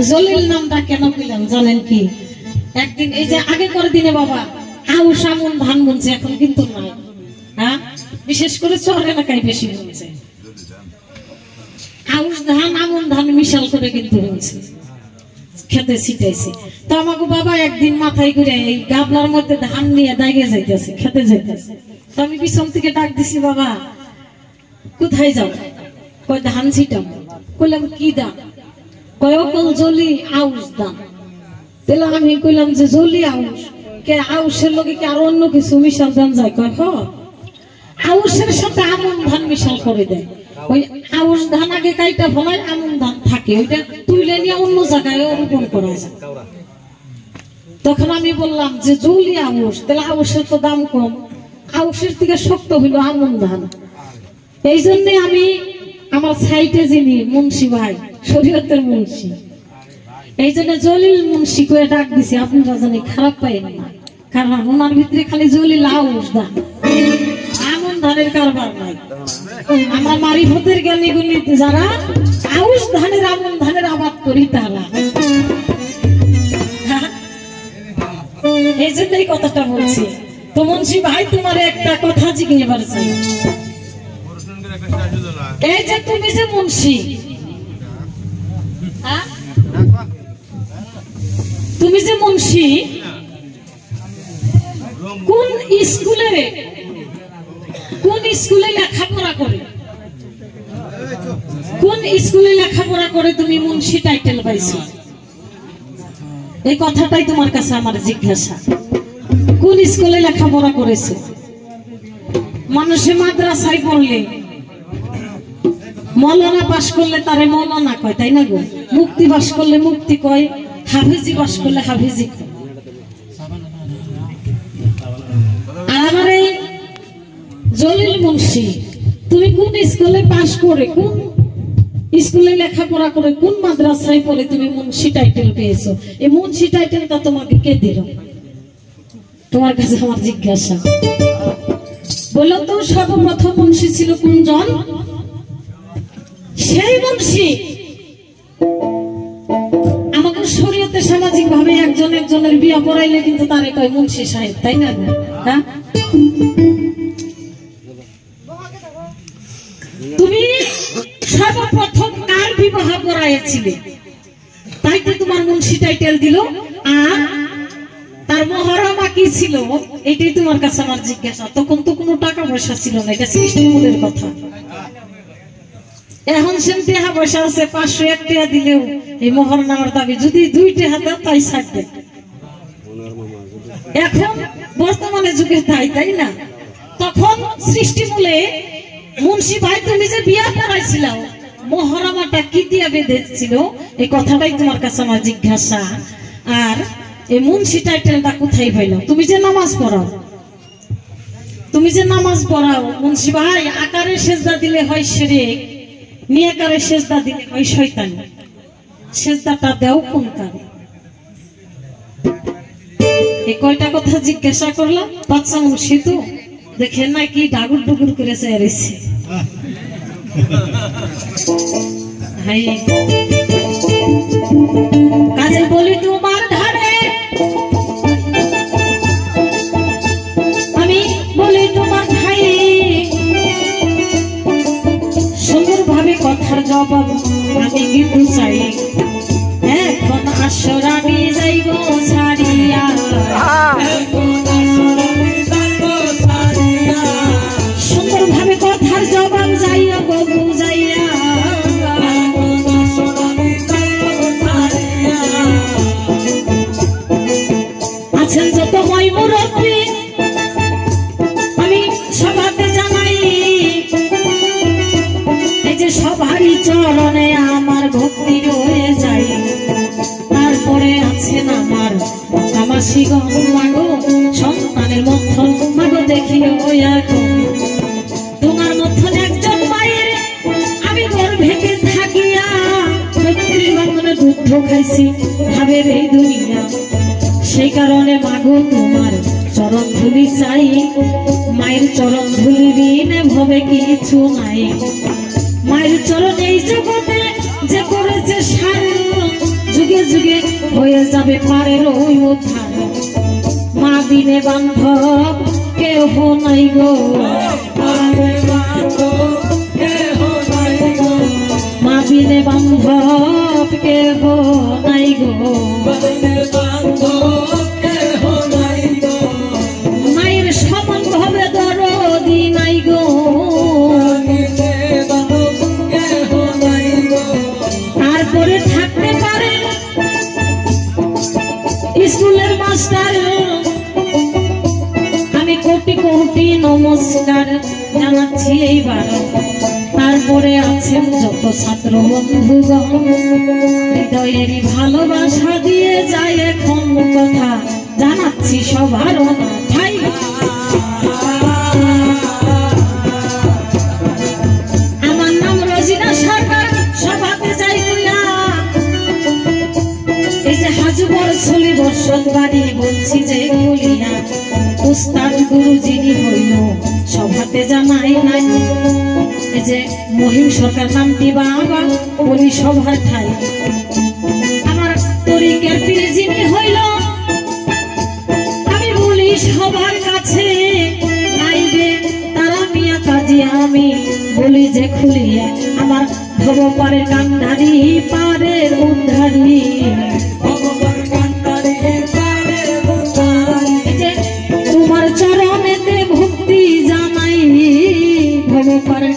জলিল নামটা কেন কইলাম জানেন কি? একদিন এই যে আগে করে দিনে বাবা আউশ আমন ধান বুনছে, এখন কিন্তু নাই। হ্যাঁ, বিশেষ করে শহর এলাকায় বেশি বুনছে। আউশ ধান আমন ধান মিশাল করে কিন্তু বুনছে, খেতে ছিটাইছে। তো আমাকে বাবা একদিন মাথায় করে এই গাবলার মধ্যে ধান নিয়ে দাইগে যাইতেছে, খেতে যাইতেছে। তো আমি পিছন থেকে ডাক দিছি, বাবা কোথায় যাও? কয় ধান ছিটাম। কইলাম কি দাম? কয় অকল জলি আউশ দাম। তাহলে আমি কইলাম যে জলি আউশ কে, আউশের লোকে কি আর অন্য কিছু মিশাল ধান যায়? কয় হ, আউশের সাথে আমন ধান মিশাল করে দেয়। ওই আউশ ধান আগে কাইটা ফলায়, আমন ধান থাকে, ওইটা তুলে নিয়ে অন্য জায়গায় রোপণ করা যায়। তখন আমি বললাম যে জলি আউশ, তাহলে আউশের তো দাম কম, আউশের থেকে শক্ত হইল আমন ধান। এই জন্য আমি আমার সাইটে যিনি মুন্সি ভাই, শরীয়তের মুন্সি, এই জন্য জলিল মুন্সি করে ডাক দিছি। আপনারা জানি খারাপ পাইন না, কারণ ওনার ভিতরে খালি জলিল আউশ ধান, আমন ধানের কারবার নাই। আমরা মারিফতের জ্ঞানী গুণী যারা আউশ ধানের আমন ধানের আবাদ করি তারা, এই জন্য এই কথাটা বলছি। তো মুন্সি ভাই তোমার একটা কথা জিজ্ঞেস চাই, এই যে তুমি যে মুন্সি, তুমি যে মুন্সি, কোন স্কুলে লেখাপড়া করে, কোন স্কুলে লেখাপড়া করে তুমি মুন্সি টাইটেল পাইছো? এই কথাটাই তোমার কাছে আমার জিজ্ঞাসা। কোন স্কুলে লেখাপড়া করেছে? মানুষে মাদ্রাসায় পড়লে, মৌলানা পাশ করলে তারে মৌলানা কয়, তাই না গো? মুক্তি পাশ করলে মুক্তি কয়, হাফিজি পাশ করলে হাফিজি কয়। আর আমার এই জলিল মুন্সি, তুমি কোন স্কুলে পাশ করে, কোন স্কুলে লেখাপড়া করে, কোন মাদ্রাসায় পড়ে তুমি মুন্সি টাইটেল পেয়েছো? এই মুন্সি টাইটেলটা তোমাকে কে দিল? তোমার কাছে আমার জিজ্ঞাসা। বলো তো সর্বপ্রথম মুন্সি ছিল কোনজন? সেই মুন্সি আমাকে শরীয়তে সামাজিক ভাবে একজন একজনের বিয়া পড়াইলে কিন্তু তারে কয় মুন্সি সাহেব, তাই না? হ্যাঁ, তুমি সর্বপ্রথম কার বিবাহ করাইছিলে তাই তো তোমার মুন্সি টাইটেল দিল। আর তার মহরমা কি ছিল এটাই তোমার কাছে আমার জিজ্ঞাসা। তখন তো কোনো টাকা পয়সা ছিল না, এটা সৃষ্টিমূলের কথা। এখন সেম টাকা পয়সা আছে, 501 টাকা দিলেও এই মহরনামার দাবি যদি 2 টাকা দাও তাই ছাড়বে। এখন বর্তমানে যুগে তাই না? তখন সৃষ্টিমূলে মুন্সি ভাই তুমি যে বিয়া করাইছিল, মহরমাটা কি দিয়ে বেঁধেছিল, এই কথাটাই তোমার কাছে আমার জিজ্ঞাসা। আর এই মুন্সি টাইটেলটা কোথায় পাইলো? তুমি যে নামাজ পড়াও, মুন্সি ভাই আকারে সেজদা দিলে হয় শিরক, নিয়াকারে সেজদা দিলে হয় শয়তানি। সেজদাটা দেও কোন কারে? এই কয়টা কথা জিজ্ঞাসা করলাম। বাচ্চা মুন্সি তো দেখেন না কি ডাগুর ডুগুর করে চেয়েছে। কাজে বলি তোমার ধারে, আমি বলি তোমার ভাই, সুন্দর ভাবে কথার জবাব আমি কিন্তু চাই। এখন আসর আমি যাইব ছাড়িয়া, সুন্দর ভাবে কথার জবাব যাইয়া বাবু যাইয়া। আছেন যত হয় মুরব্বী আমি সভাতে জানাই, এই যে সবারই চরণে আমার ভক্তি রয়ে যায়। তারপরে আছেন আমার শিগম মাগো, সন্তানের মধ্যন মাগো দেখিও এখন। তোমার মধ্যন একজন মায়ের আমি গর্ভেতে থাকিয়া, প্রকৃতির বান্ধনে দুধ খাইছি ভাবের এই দুনিয়া। সেই কারণে মাগো তোমার চরণ ধুলি চাই, মায়ের চরণ ধুলি বিনে ভবে কিছু নাই। মায়ের চরণ এই জগতে যে হবে পারের ওই উদ্ধার মা বিনে বান্ধব কেহ নাই গো মা বিনে বান্ধব কেহ নাই গো মায়ের সমান ভাবে দরদি নাই গো তারপরে থাকতে পারে স্কুলের মাস্টার আমি কোটি কোটি নমস্কার জানাচ্ছি এইবার তারপরে আছেন যত ছাত্র বন্ধুগণ হৃদয়ের ভালোবাসা দিয়ে যায় এখন কথা জানাচ্ছি সবার ভাই আমার নাম রোজিনা সরকার সভাতে যাই না এই যে হাজুবর ছলি বর্ষণ বাড়ি বলছি যে বলিয়া উস্তাদ গুরু যিনি হইল সভাতে জানাই নাই এই যে মহিম সরকার নামটি বাবা বলি সভার ঠাই আমার তরিকের পীর যিনি হইল আমি বলি সবার কাছে নাইবে তারা মিয়া কাজী আমি বলি যে খুলিয়ে আমার ভবপারে কান্ডারি পারের উদ্ধারি তোমার চরণেতে ভক্তি জানাই ভবপারে